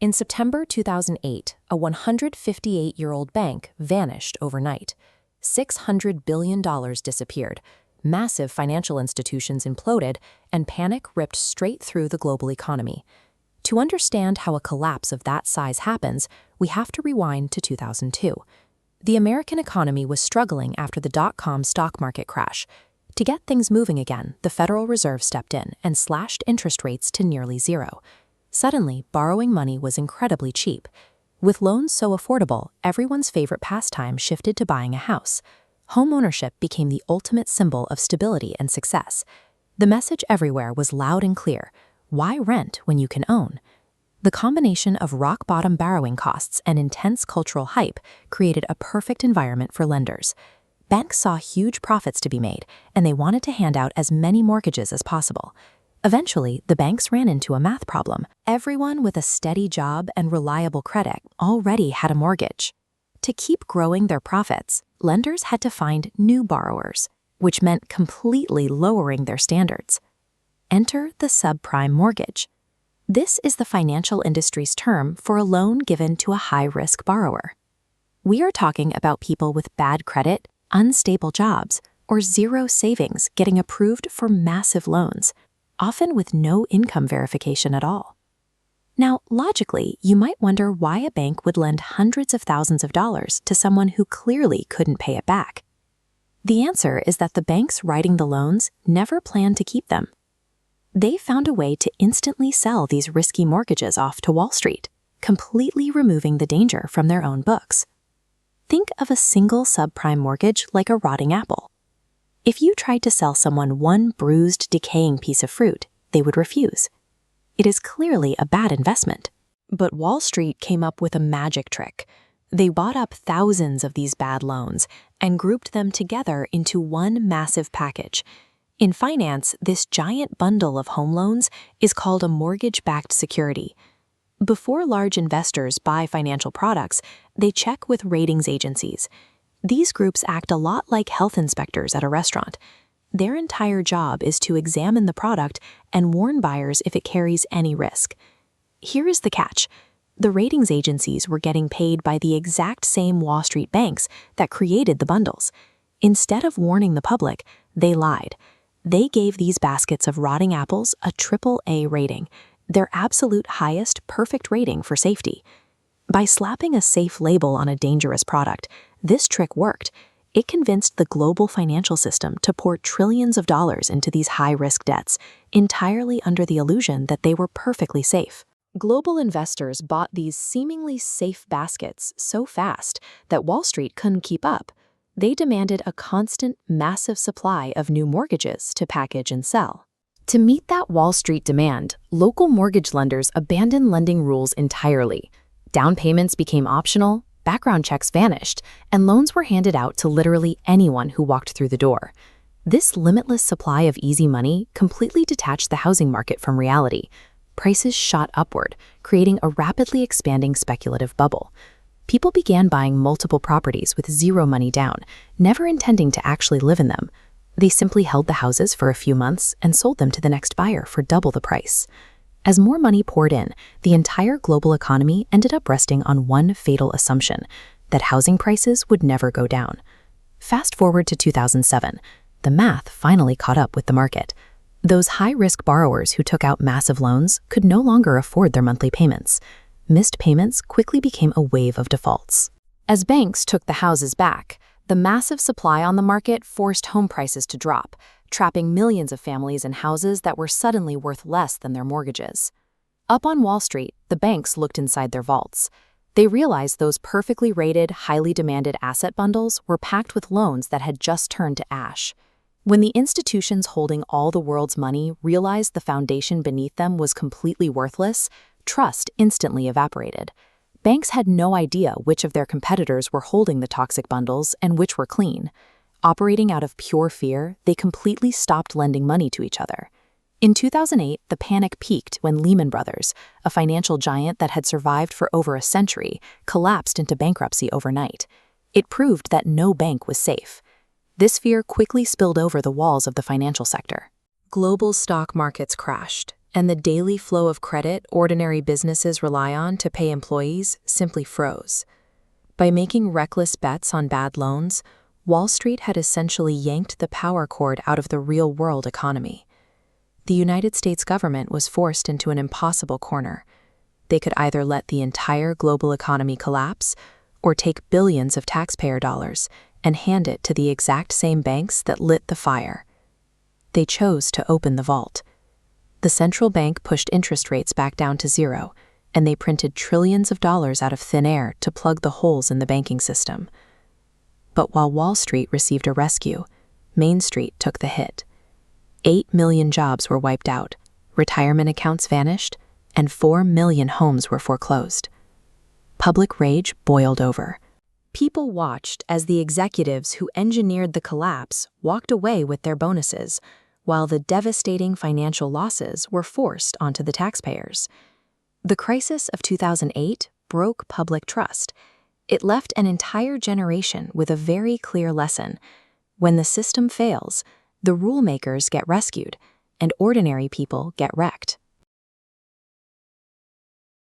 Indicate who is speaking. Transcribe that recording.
Speaker 1: In September 2008, a 158-year-old bank vanished overnight. $600 billion disappeared, massive financial institutions imploded, and panic ripped straight through the global economy. To understand how a collapse of that size happens, we have to rewind to 2002. The American economy was struggling after the dot-com stock market crash. To get things moving again, the Federal Reserve stepped in and slashed interest rates to nearly zero. Suddenly, borrowing money was incredibly cheap. With loans so affordable, everyone's favorite pastime shifted to buying a house. Home ownership became the ultimate symbol of stability and success. The message everywhere was loud and clear: why rent when you can own? The combination of rock-bottom borrowing costs and intense cultural hype created a perfect environment for lenders. Banks saw huge profits to be made, and they wanted to hand out as many mortgages as possible. Eventually, the banks ran into a math problem. Everyone with a steady job and reliable credit already had a mortgage. To keep growing their profits, lenders had to find new borrowers, which meant completely lowering their standards. Enter the subprime mortgage. This is the financial industry's term for a loan given to a high-risk borrower. We are talking about people with bad credit, unstable jobs, or zero savings getting approved for massive loans, often with no income verification at all. Now, logically, you might wonder why a bank would lend hundreds of thousands of dollars to someone who clearly couldn't pay it back. The answer is that the banks writing the loans never planned to keep them. They found a way to instantly sell these risky mortgages off to Wall Street, completely removing the danger from their own books. Think of a single subprime mortgage like a rotting apple. If you tried to sell someone one bruised, decaying piece of fruit, they would refuse. It is clearly a bad investment. But Wall Street came up with a magic trick. They bought up thousands of these bad loans and grouped them together into one massive package. In finance, this giant bundle of home loans is called a mortgage-backed security. Before large investors buy financial products, they check with ratings agencies. These groups act a lot like health inspectors at a restaurant. Their entire job is to examine the product and warn buyers if it carries any risk. Here is the catch. The ratings agencies were getting paid by the exact same Wall Street banks that created the bundles. Instead of warning the public, they lied. They gave these baskets of rotting apples a AAA rating, their absolute highest perfect rating for safety. By slapping a safe label on a dangerous product, this trick worked. It convinced the global financial system to pour trillions of dollars into these high-risk debts, entirely under the illusion that they were perfectly safe. Global investors bought these seemingly safe baskets so fast that Wall Street couldn't keep up. They demanded a constant, massive supply of new mortgages to package and sell. To meet that Wall Street demand, local mortgage lenders abandoned lending rules entirely. Down payments became optional, background checks vanished, and loans were handed out to literally anyone who walked through the door. This limitless supply of easy money completely detached the housing market from reality. Prices shot upward, creating a rapidly expanding speculative bubble. People began buying multiple properties with zero money down, never intending to actually live in them. They simply held the houses for a few months and sold them to the next buyer for double the price. As more money poured in, the entire global economy ended up resting on one fatal assumption: that housing prices would never go down. Fast forward to 2007, the math finally caught up with the market. Those high-risk borrowers who took out massive loans could no longer afford their monthly payments. Missed payments quickly became a wave of defaults. As banks took the houses back, the massive supply on the market forced home prices to drop, trapping millions of families in houses that were suddenly worth less than their mortgages. Up on Wall Street, the banks looked inside their vaults. They realized those perfectly rated, highly demanded asset bundles were packed with loans that had just turned to ash. When the institutions holding all the world's money realized the foundation beneath them was completely worthless, trust instantly evaporated. Banks had no idea which of their competitors were holding the toxic bundles and which were clean. Operating out of pure fear, they completely stopped lending money to each other. In 2008, the panic peaked when Lehman Brothers, a financial giant that had survived for over a century, collapsed into bankruptcy overnight. It proved that no bank was safe. This fear quickly spilled over the walls of the financial sector. Global stock markets crashed, and the daily flow of credit ordinary businesses rely on to pay employees simply froze. By making reckless bets on bad loans, Wall Street had essentially yanked the power cord out of the real-world economy. The United States government was forced into an impossible corner. They could either let the entire global economy collapse or take billions of taxpayer dollars and hand it to the exact same banks that lit the fire. They chose to open the vault. The central bank pushed interest rates back down to zero, and they printed trillions of dollars out of thin air to plug the holes in the banking system. But while Wall Street received a rescue, Main Street took the hit. 8 million jobs were wiped out, retirement accounts vanished, and 4 million homes were foreclosed. Public rage boiled over. People watched as the executives who engineered the collapse walked away with their bonuses, while the devastating financial losses were forced onto the taxpayers. The crisis of 2008 broke public trust. It left an entire generation with a very clear lesson. When the system fails, the rule makers get rescued, and ordinary people get wrecked.